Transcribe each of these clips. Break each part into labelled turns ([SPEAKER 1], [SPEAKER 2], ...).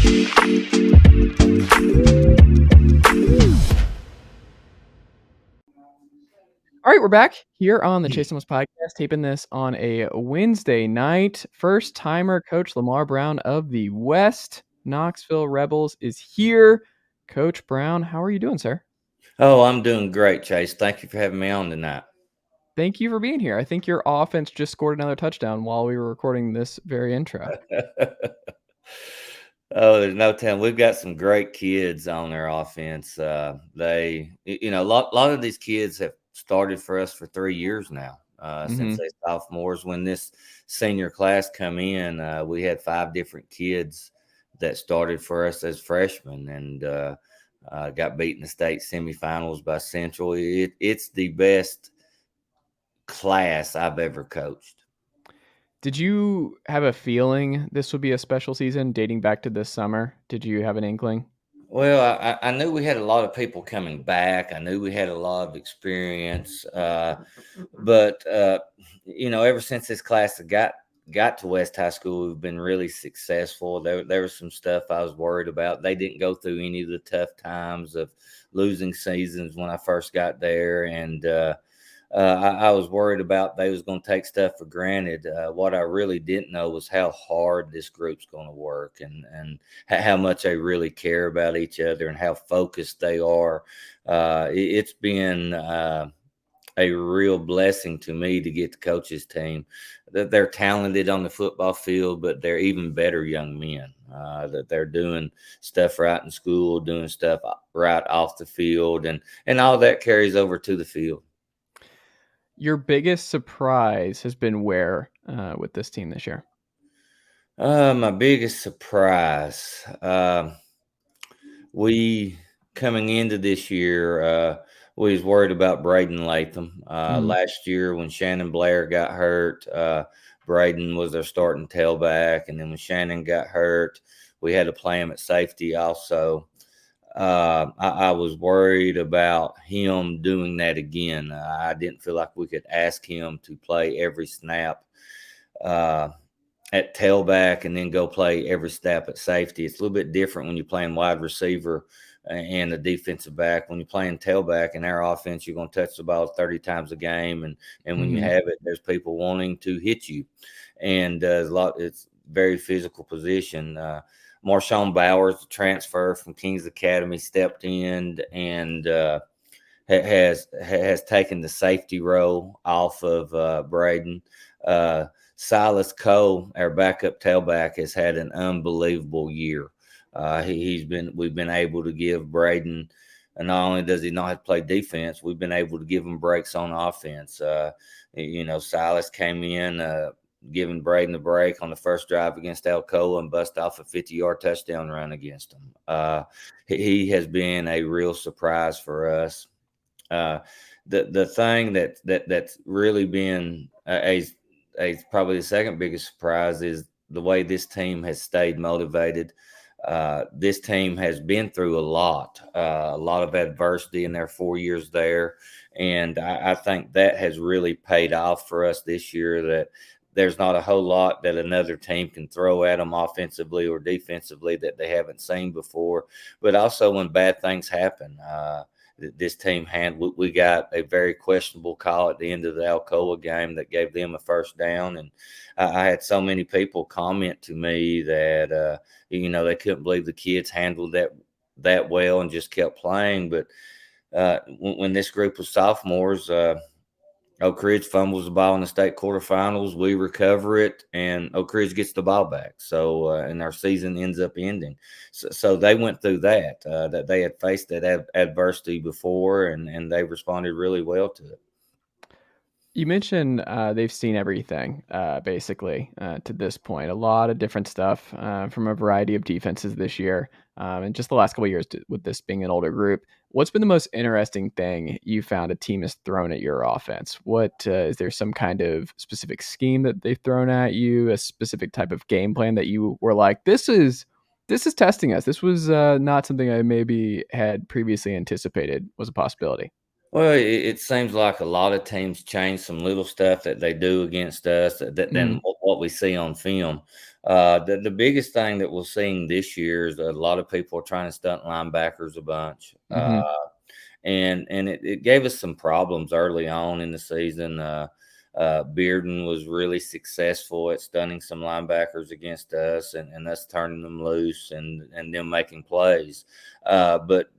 [SPEAKER 1] All right, we're back here on the Chasing West podcast, taping this on a Wednesday night. First timer Coach Lamar Brown of the West Knoxville Rebels is here. Coach Brown, how are you doing, sir?
[SPEAKER 2] Oh, I'm doing great, Chase. Thank you for having me on tonight.
[SPEAKER 1] Thank you for being here. I think your offense just scored another touchdown while we were recording this very intro.
[SPEAKER 2] Oh, there's no telling. We've got some great kids on our offense. A lot of these kids have started for us for 3 years now. Since they sophomores. When this senior class come in, we had 5 different kids that started for us as freshmen, and got beat in the state semifinals by Central. It's the best class I've ever coached.
[SPEAKER 1] Did you have a feeling this would be a special season dating back to this summer? Did you have an inkling?
[SPEAKER 2] Well, I knew we had a lot of people coming back. I knew we had a lot of experience. But ever since this class got to West High School, we've been really successful. There was some stuff I was worried about. They didn't go through any of the tough times of losing seasons when I first got there, and I was worried about they was going to take stuff for granted. What I really didn't know was how hard this group's going to work, and how much they really care about each other and how focused they are. It's been a real blessing to me to get to coach this team. That they're talented on the football field, but they're even better young men. That they're doing stuff right in school, doing stuff right off the field, and all that carries over to the field.
[SPEAKER 1] Your biggest surprise has been where with this team this year?
[SPEAKER 2] My biggest surprise. We coming into this year, we was worried about Braden Latham. Last year when Shannon Blair got hurt, Braden was our starting tailback, and then when Shannon got hurt, we had to play him at safety also. I was worried about him doing that again. I didn't feel like we could ask him to play every snap at tailback and then go play every snap at safety. It's a little bit different when you're playing wide receiver and a defensive back. When you're playing tailback in our offense, you're going to touch the ball 30 times a game, and when you have it, there's people wanting to hit you, and it's very physical position. Marshawn Bowers, the transfer from Kings Academy, stepped in and has taken the safety role off of Braden. Silas Cole, our backup tailback, has had an unbelievable year. We've been able to give Braden, and not only does he not have to play defense, we've been able to give him breaks on offense. Silas came in, giving Braden a break on the first drive against Alcoa and bust off a 50-yard touchdown run against him. He has been a real surprise for us. The thing that's really been probably the second biggest surprise is the way this team has stayed motivated. This team has been through a lot of adversity in their 4 years there, and I think that has really paid off for us this year. That there's not a whole lot that another team can throw at them offensively or defensively that they haven't seen before. But also when bad things happen, this team we got a very questionable call at the end of the Alcoa game that gave them a first down. And I had so many people comment to me that, they couldn't believe the kids handled that well and just kept playing. But when this group of sophomores, Oak Ridge fumbles the ball in the state quarterfinals. We recover it, and Oak Ridge gets the ball back. So, and our season ends up ending. So they went through that they had faced that adversity before, and they responded really well to it.
[SPEAKER 1] You mentioned they've seen everything, basically, to this point. A lot of different stuff from a variety of defenses this year. And just the last couple of years with this being an older group. What's been the most interesting thing you found a team has thrown at your offense? Is there some kind of specific scheme that they've thrown at you, a specific type of game plan that you were like, this is testing us. This was not something I maybe had previously anticipated was a possibility.
[SPEAKER 2] Well, it seems like a lot of teams change some little stuff that they do against us than
[SPEAKER 1] Mhm,
[SPEAKER 2] what we see on film. The biggest thing that we're seeing this year is a lot of people are trying to stunt linebackers a bunch.
[SPEAKER 1] mhm.
[SPEAKER 2] And it gave us some problems early on in the season. Bearden was really successful at stunning some linebackers against us and us turning them loose and them making plays. But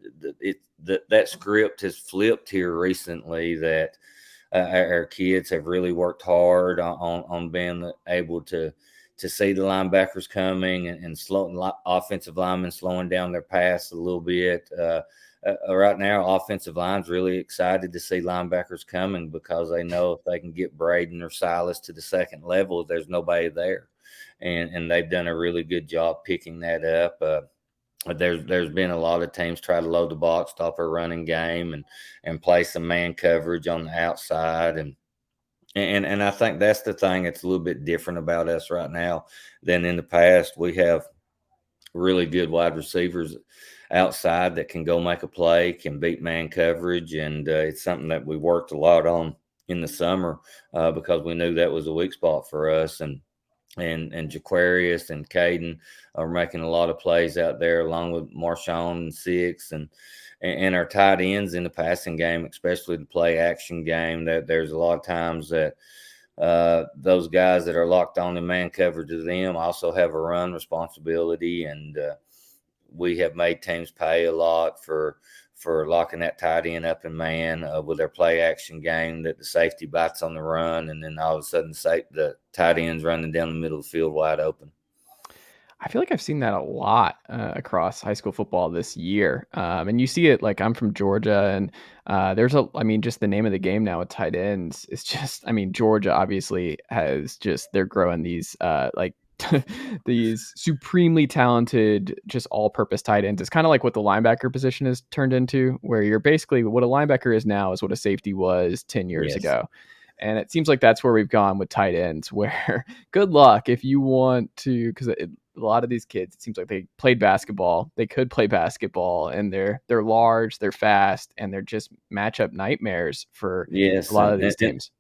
[SPEAKER 2] that script has flipped here recently that our kids have really worked hard on being able to see the linebackers coming and slow offensive linemen slowing down their pass a little bit. Right now, offensive line's really excited to see linebackers coming because they know if they can get Braden or Silas to the second level, there's nobody there, and they've done a really good job picking that up. There's been a lot of teams try to load the box, stop our running game, and play some man coverage on the outside, and I think that's the thing that's a little bit different about us right now than in the past. We have really good wide receivers outside that can go make a play, can beat man coverage, and it's something that we worked a lot on in the summer because we knew that was a weak spot for us, and Jaquarius and Caden are making a lot of plays out there, along with Marshawn and Six and our tight ends in the passing game, especially the play action game. That there's a lot of times that those guys that are locked on in man coverage to them also have a run responsibility, and we have made teams pay a lot for locking that tight end up in man with their play action game that the safety bites on the run, and then all of a sudden the tight end's running down the middle of the field wide open.
[SPEAKER 1] I feel like I've seen that a lot across high school football this year, and you see it. Like I'm from Georgia, and I mean, just the name of the game now with tight ends is just. I mean, Georgia obviously has just they're growing these like these supremely talented, just all-purpose tight ends. It's kind of like what the linebacker position has turned into, where you're basically what a linebacker is now is what a safety was 10 years
[SPEAKER 2] Yes.
[SPEAKER 1] ago. And it seems like that's where we've gone with tight ends, where good luck if you want to, because a lot of these kids, it seems like they played basketball, they could play basketball, and they're large, they're fast, and they're just matchup nightmares for a
[SPEAKER 2] Yes,
[SPEAKER 1] lot of these teams.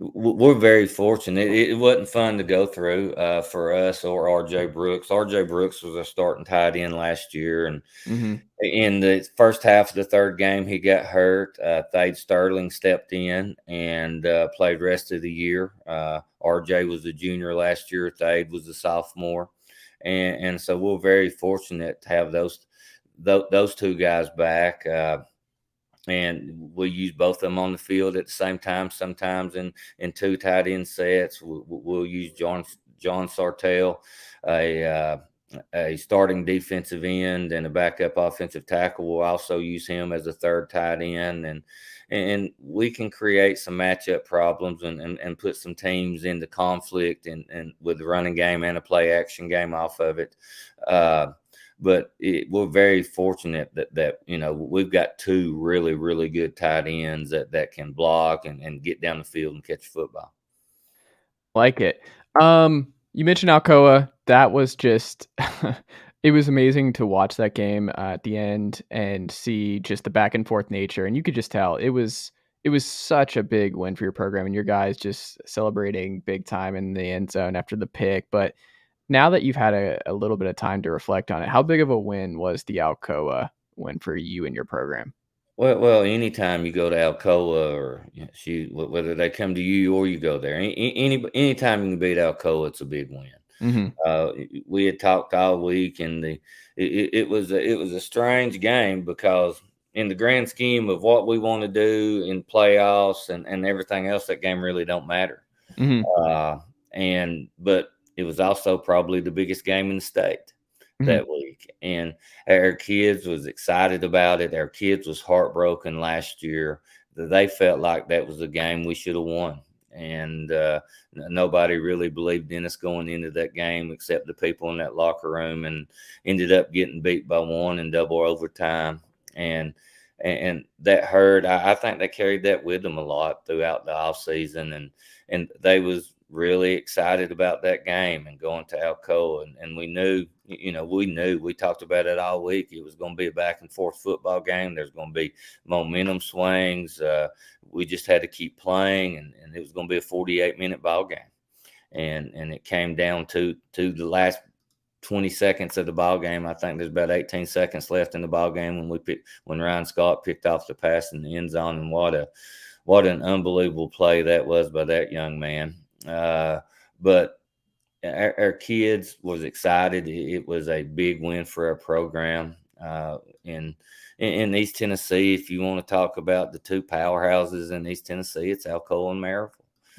[SPEAKER 2] we're very fortunate. It wasn't fun to go through for us or RJ Brooks. RJ Brooks was a starting tight end last year, and
[SPEAKER 1] Hmm.
[SPEAKER 2] in the first half of the third game, he got hurt. Thade Sterling stepped in and played rest of the year. RJ was a junior last year. Thade was a sophomore, and so we're very fortunate to have those two guys back. And we use both of them on the field at the same time. Sometimes in two tight end sets, we'll use John Sartell, a a starting defensive end and a backup offensive tackle. We'll also use him as a third tight end, and we can create some matchup problems and put some teams into conflict and with the running game and a play action game off of it. Uh, we're very fortunate that we've got two really good tight ends that can block and get down the field and catch football.
[SPEAKER 1] Like it. You mentioned Alcoa. That was just it was amazing to watch that game at the end and see just the back and forth nature, and you could just tell it was such a big win for your program and your guys just celebrating big time in the end zone after the pick. But now that you've had a little bit of time to reflect on it, how big of a win was the Alcoa win for you and your program?
[SPEAKER 2] Well, anytime you go to Alcoa or whether they come to you or you go there, anytime you can beat Alcoa, it's a big win.
[SPEAKER 1] Mhm.
[SPEAKER 2] We had talked all week, and it was a strange game because in the grand scheme of what we want to do in playoffs and everything else, that game really don't matter.
[SPEAKER 1] Mhm.
[SPEAKER 2] Uh, and but it was also probably the biggest game in the state
[SPEAKER 1] Mhm.
[SPEAKER 2] that week, and our kids was excited about it. Our kids was heartbroken last year that they felt like that was a game we should have won, and nobody really believed in us going into that game except the people in that locker room, and ended up getting beat by one in double overtime, and that hurt. I think they carried that with them a lot throughout the off season, and they was really excited about that game and going to Alcoa, and we knew we talked about it all week. It was going to be a back and forth football game. There's going to be momentum swings. We just had to keep playing, and it was going to be a 48-minute ball game. And it came down to the last 20 seconds of the ball game. I think there's about 18 seconds left in the ball game when Ryan Scott picked off the pass in the end zone, and what an unbelievable play that was by that young man. But our kids was excited. It was a big win for our program. In East Tennessee, if you want to talk about the two powerhouses in East Tennessee, it's Alcoa and Maryville.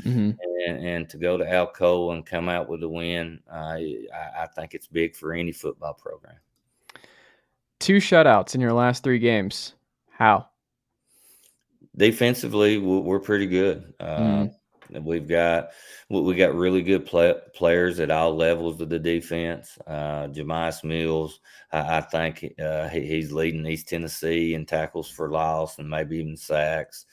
[SPEAKER 1] Mm-hmm.
[SPEAKER 2] And to go to Alcoa and come out with a win, I think it's big for any football program.
[SPEAKER 1] 2 shutouts in your last 3 games. How?
[SPEAKER 2] Defensively, we're pretty good.
[SPEAKER 1] Mm-hmm.
[SPEAKER 2] We got really good players at all levels of the defense. Jemias Mills, I think he's leading East Tennessee in tackles for loss and maybe even sacks.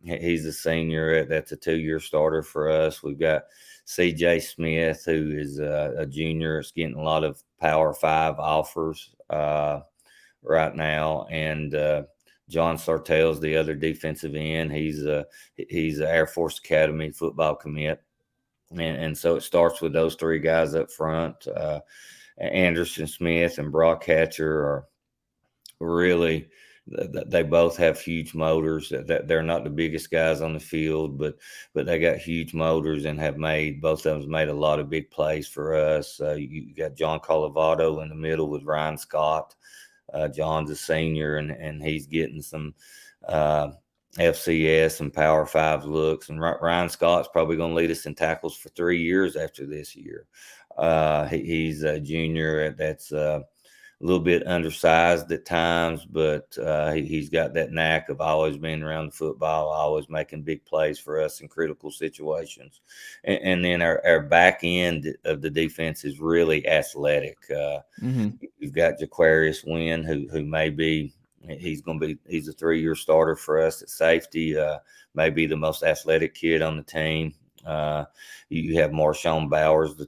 [SPEAKER 2] He's a senior. That's a 2-year starter for us. We've got C.J. Smith, who is a junior. It's getting a lot of Power 5 offers right now, and John Sartell's the other defensive end. He's an Air Force Academy football commit. And so it starts with those 3 guys up front. Anderson Smith and Brockhatcher are really, they both have huge motors. That they're not the biggest guys on the field, but they got huge motors and both of them made a lot of big plays for us. You got John Colavato in the middle with Ryan Scott. John's a senior, and he's getting some FCS and Power 5 looks. And Ryan Scott's probably going to lead us in tackles for 3 years after this year. He's a junior that's a little bit undersized at times, but he's got that knack of always being around the football, always making big plays for us in critical situations. And then our back end of the defense is really athletic.
[SPEAKER 1] Mm-hmm.
[SPEAKER 2] You've got Jaquarius Wynn, who may be he's a 3-year starter for us at safety. Maybe the most athletic kid on the team. You have Marshawn Bowers, the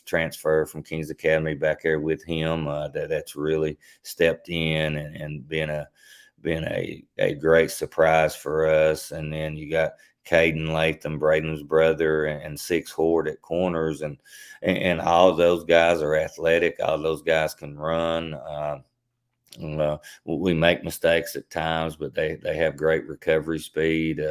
[SPEAKER 2] transfer from Kings Academy, back there with him. That's really stepped in and been a great surprise for us. And then you got Braden Latham, Braden's brother, and Six Horde at corners, and all those guys are athletic. All those guys can run. We make mistakes at times, but they have great recovery speed,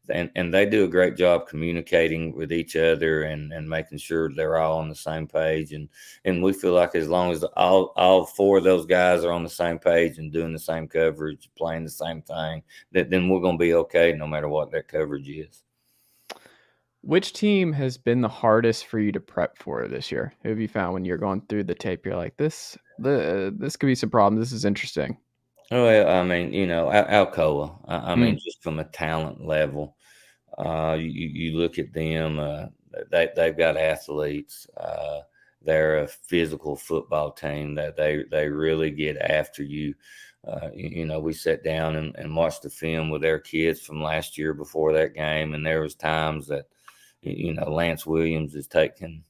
[SPEAKER 2] and they do a great job communicating with each other and making sure they're all on the same page. And we feel like as long as all 4 of those guys are on the same page and doing the same coverage, playing the same thing, then we're going to be okay no matter what that coverage is.
[SPEAKER 1] Which team has been the hardest for you to prep for this year? Who have you found when you're going through the tape? You're like, this could be some problem. This is interesting.
[SPEAKER 2] Oh, well, I mean, Alcoa. I mean,
[SPEAKER 1] Mm.
[SPEAKER 2] just from a talent level, you look at them. They've got athletes. They're a physical football team that they really get after you. We sat down and watched the film with their kids from last year before that game, and there was times that Lance Williams is taking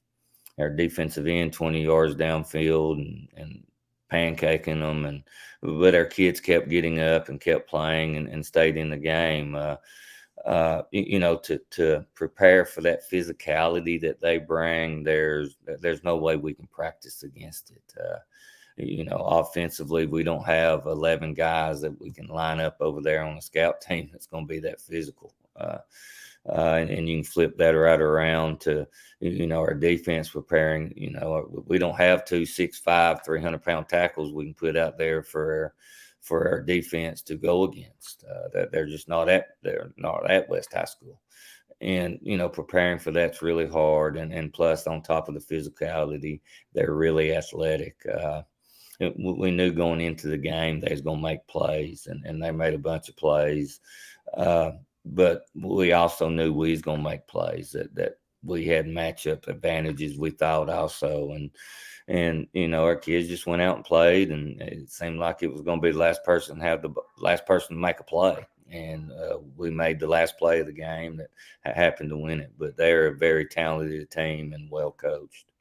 [SPEAKER 2] our defensive end 20 yards downfield and pancaking them, but our kids kept getting up and kept playing and stayed in the game. To prepare for that physicality that they bring, there's no way we can practice against it. Offensively, we don't have 11 guys that we can line up over there on a scout team that's going to be that physical. And you can flip that right around to, our defense preparing. We don't have 2 6'5", 300-pound tackles we can put out there for our defense to go against. That they're not at West High School. And, preparing for that's really hard. And plus, on top of the physicality, they're really athletic. We knew going into the game they was going to make plays, and they made a bunch of plays. But we also knew we was going to make plays, that we had matchup advantages, we thought also. And our kids just went out and played, and it seemed like it was going to be the last person to make a play. And we made the last play of the game that happened to win it. But they're a very talented team and well coached.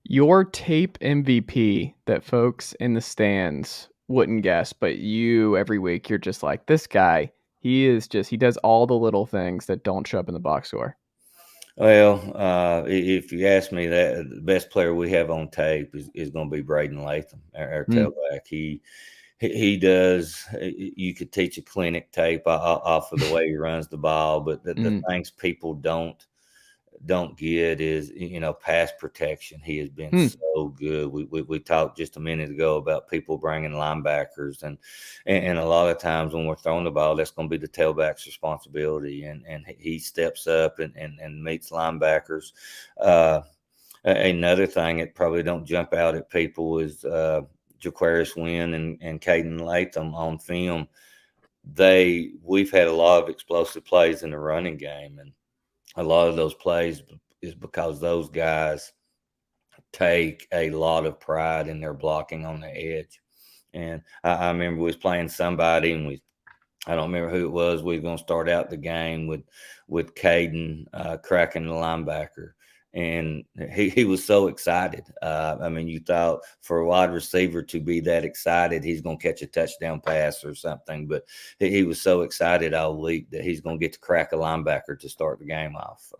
[SPEAKER 1] Your tape MVP that folks in the stands wouldn't guess, but you every week you're just like, this guy, he does all the little things that don't show up in the box score.
[SPEAKER 2] Well, if you ask me, that the best player we have on tape is going to be Braden Latham, our
[SPEAKER 1] Mm,
[SPEAKER 2] tailback. He does. You could teach a clinic tape off of the way he runs the ball, but the
[SPEAKER 1] mm,
[SPEAKER 2] things people don't get is, pass protection. He has been
[SPEAKER 1] mm,
[SPEAKER 2] so good. We talked just a minute ago about people bringing linebackers, and a lot of times when we're throwing the ball, that's going to be the tailback's responsibility, and he steps up and meets linebackers. Uh, Another thing that probably don't jump out at people is Jaquarius Win and Caden Latham on film. We've had a lot of explosive plays in the running game, and a lot of those plays is because those guys take a lot of pride in their blocking on the edge. And I remember we was playing somebody, and I don't remember who it was. We were going to start out the game with Caden cracking the linebacker, and he was so excited. I mean, you thought for a wide receiver to be that excited, he's going to catch a touchdown pass or something. But he was so excited all week that he's going to get to crack a linebacker to start the game off.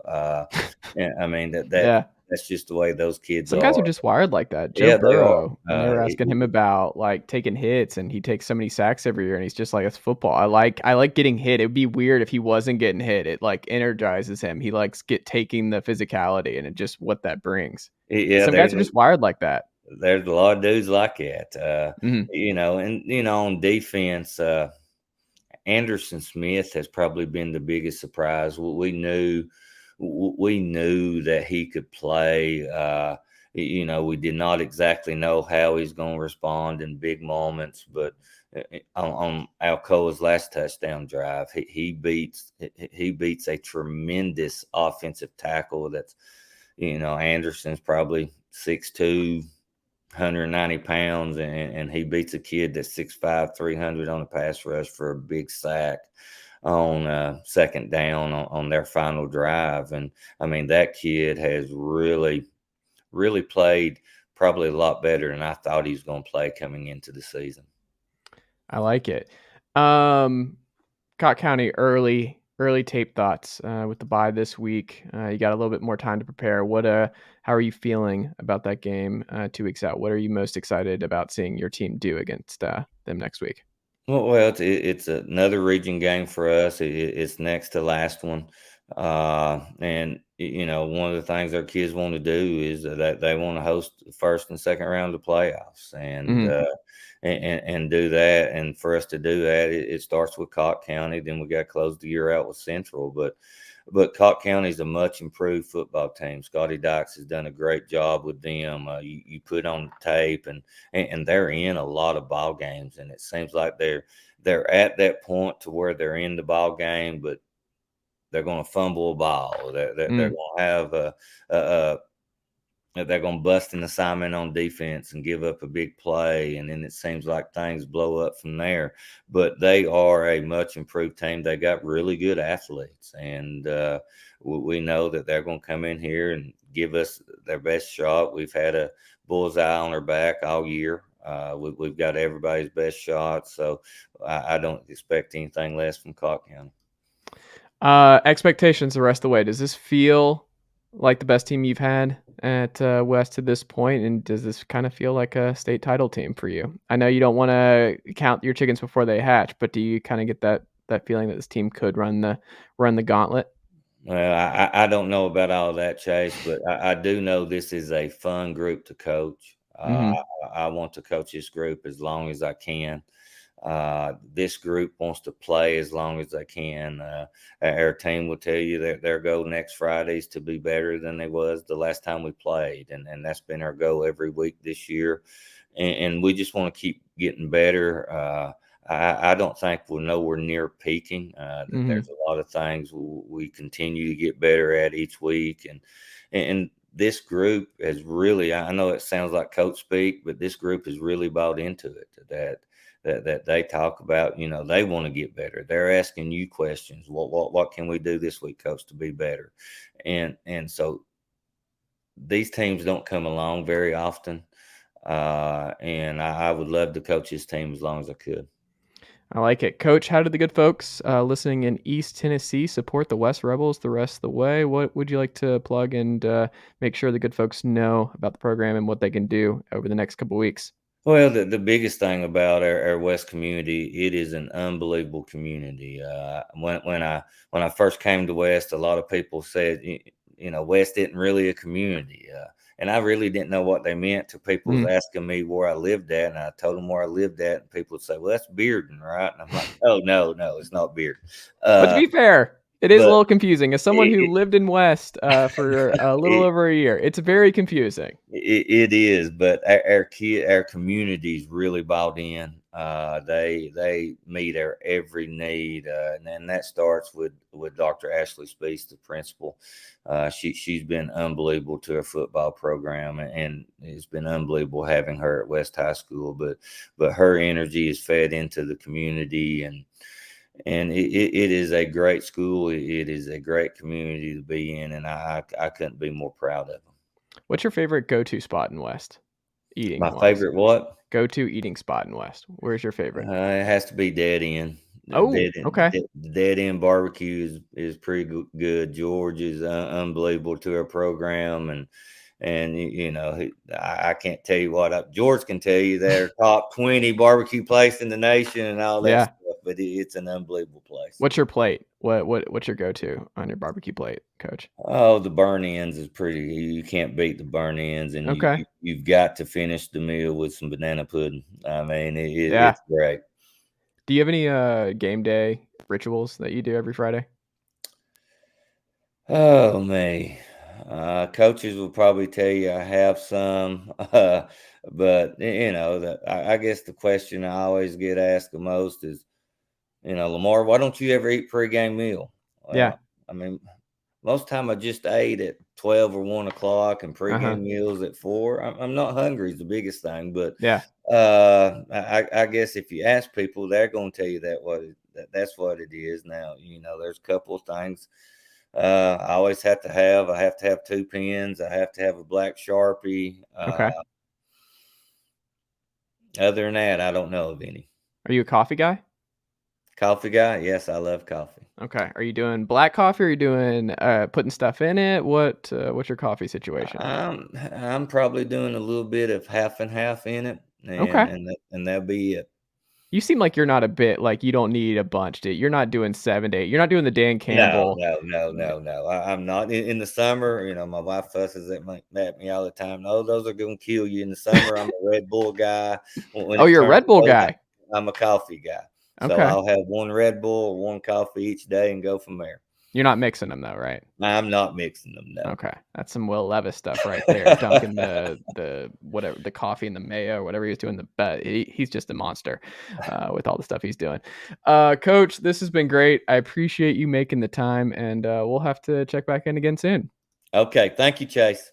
[SPEAKER 2] And I mean
[SPEAKER 1] yeah.
[SPEAKER 2] that's just the way those kids
[SPEAKER 1] Some guys are
[SPEAKER 2] are.
[SPEAKER 1] just wired like that. Joe
[SPEAKER 2] Yeah, they are.
[SPEAKER 1] Burrow, when they were asking him about like taking hits and he takes so many sacks every year and he's just like, it's football. I like getting hit. It'd be weird if he wasn't getting hit. It like energizes him. He likes taking the physicality and just what that brings.
[SPEAKER 2] Yeah,
[SPEAKER 1] Some guys are just wired like that.
[SPEAKER 2] there's a lot of dudes like that.
[SPEAKER 1] Mhm.
[SPEAKER 2] And on defense, Anderson Smith has probably been the biggest surprise. We knew that he could play. We did not exactly know how he's going to respond in big moments, but on Alcoa's last touchdown drive, he beats a tremendous offensive tackle. That's Anderson's probably 6'2", 190 pounds, and he beats a kid that's 6'5", 300 on a pass rush for a big sack on second down on their final drive. And I mean, that kid has really, really played probably a lot better than I thought he was going to play coming into the season.
[SPEAKER 1] I like it. Um, Cott County early tape thoughts with the bye this week. You got a little bit more time to prepare. How are you feeling about that game 2 weeks out? What are you most excited about seeing your team do against them next week?
[SPEAKER 2] Well, it's another region game for us. It's next to last one, and one of the things our kids want to do is that they want to host the first and second round of the playoffs,
[SPEAKER 1] Mhm.
[SPEAKER 2] and do that. And for us to do that, it starts with Cott County. Then we got to close the year out with Central, but Cott County is a much improved football team. Scotty Dykes has done a great job with them. You put on the tape, and they're in a lot of ball games, and it seems like they're at that point to where they're in the ball game, but they're going to fumble a ball. They're
[SPEAKER 1] Mm.
[SPEAKER 2] going to have a they're going to bust an assignment on defense and give up a big play, and then it seems like things blow up from there. But they are a much improved team. They got really good athletes, and we know that they're going to come in here and give us their best shot. We've had a bullseye on our back all year. We've got everybody's best shot, so I don't expect anything less from Cott County.
[SPEAKER 1] Expectations the rest of the way. Does this feel like the best team you've had at West to this point, and does this kind of feel like a state title team for you? I know you don't want to count your chickens before they hatch, but do you kind of get that feeling that this team could run the gauntlet?
[SPEAKER 2] Well, I don't know about all that, Chase, but I do know this is a fun group to coach.
[SPEAKER 1] Hmm.
[SPEAKER 2] I want to coach this group as long as I can. This group wants to play as long as they can. Our team will tell you that their goal next Friday is to be better than they was the last time we played, and that's been our goal every week this year. And we just want to keep getting better. I don't think we're nowhere near peaking.
[SPEAKER 1] Hmm.
[SPEAKER 2] There's a lot of things we continue to get better at each week, and this group has really. I know it sounds like coach speak, but this group has really bought into it. That they talk about. They want to get better. They're asking you questions. What can we do this week, coach, to be better? And so these teams don't come along very often, and I would love to coach this team as long as I could.
[SPEAKER 1] I like it. Coach, how did the good folks listening in East Tennessee support the West Rebels the rest of the way? What would you like to plug and make sure the good folks know about the program and what they can do over the next couple weeks?
[SPEAKER 2] Well, the biggest thing about our West community, it is an unbelievable community. When I first came to West, a lot of people said, West isn't really a community, and I really didn't know what they meant till people was
[SPEAKER 1] Mm.
[SPEAKER 2] asking me where I lived at, and I told them where I lived at, and people would say, "Well, that's Bearden, right?" And I'm like, "Oh, no, no, it's not Bearden."
[SPEAKER 1] But to
[SPEAKER 2] Uh,
[SPEAKER 1] be fair, it is a
[SPEAKER 2] but
[SPEAKER 1] little confusing. As someone who
[SPEAKER 2] it,
[SPEAKER 1] lived in West for a little
[SPEAKER 2] it,
[SPEAKER 1] over a year, it's very confusing.
[SPEAKER 2] it is, but our community's really bought in. They meet our every need, and that starts with Dr. Ashley Speaks, the principal. She's been unbelievable to our football program, and it's been unbelievable having her at West High School. But her energy is fed into the community, and it is a great school. It is a great community to be in, and I couldn't be more proud of them.
[SPEAKER 1] What's your favorite go-to spot in West, eating
[SPEAKER 2] My
[SPEAKER 1] wise?
[SPEAKER 2] favorite what?
[SPEAKER 1] Go-to eating spot in West. Where's your favorite?
[SPEAKER 2] It has to be dead end. The
[SPEAKER 1] Oh,
[SPEAKER 2] dead end,
[SPEAKER 1] okay.
[SPEAKER 2] the dead end barbecue is pretty good. George is unbelievable to our program, and I can't tell you what George can tell you. They're top 20 barbecue place in the nation and all that
[SPEAKER 1] Yeah.
[SPEAKER 2] stuff, but it's an unbelievable place.
[SPEAKER 1] What's your plate? What's your go-to on your barbecue plate, Coach?
[SPEAKER 2] Oh, the burn ends is pretty. You can't beat the burn ends, and
[SPEAKER 1] Okay.
[SPEAKER 2] you've got to finish the meal with some banana pudding. I mean,
[SPEAKER 1] Yeah.
[SPEAKER 2] it's great.
[SPEAKER 1] Do you have any game day rituals that you do every Friday?
[SPEAKER 2] Oh me, coaches will probably tell you I have some, but I guess the question I always get asked the most is, Lamar, why don't you ever eat pregame meal?
[SPEAKER 1] Yeah.
[SPEAKER 2] Well, I mean, most time I just ate at 12 or 1 o'clock, and
[SPEAKER 1] Uh-huh.
[SPEAKER 2] pregame meals at 4. I'm not hungry is the biggest thing, but
[SPEAKER 1] Yeah.
[SPEAKER 2] I guess if you ask people, they're going to tell you that's what it is. Now, there's a couple of things. I always have to have. I have to have 2 pens. I have to have a black Sharpie.
[SPEAKER 1] Okay.
[SPEAKER 2] Other than that, I don't know of any.
[SPEAKER 1] Are you a coffee guy?
[SPEAKER 2] Coffee guy? Yes, I love coffee.
[SPEAKER 1] Okay. Are you doing black coffee? Or are you doing putting stuff in it? What's your coffee situation?
[SPEAKER 2] I'm probably doing a little bit of half and half in it,
[SPEAKER 1] Okay.
[SPEAKER 2] and that'll be it.
[SPEAKER 1] You seem like you're not a bit like you don't need a bunch, dude. You're not doing 7 to 8. You're not doing the Dan
[SPEAKER 2] No,
[SPEAKER 1] Campbell.
[SPEAKER 2] no, no, no, no. I'm not in the summer. My wife fusses at me all the time. No, those are going to kill you in the summer. I'm a Red Bull guy. When
[SPEAKER 1] Oh,
[SPEAKER 2] it
[SPEAKER 1] you're a
[SPEAKER 2] turns
[SPEAKER 1] Red Bull
[SPEAKER 2] cold,
[SPEAKER 1] guy.
[SPEAKER 2] I'm a coffee guy. So
[SPEAKER 1] Okay.
[SPEAKER 2] I'll have one Red Bull or one coffee each day and go from there.
[SPEAKER 1] You're not mixing them though, right?
[SPEAKER 2] I'm not mixing them. No.
[SPEAKER 1] Okay, that's some Will Levis stuff right there. Dunking the whatever the coffee and the mayo or whatever he's doing. He's just a monster with all the stuff he's doing. Coach, this has been great. I appreciate you making the time, and we'll have to check back in again soon.
[SPEAKER 2] Okay. Thank you, Chase.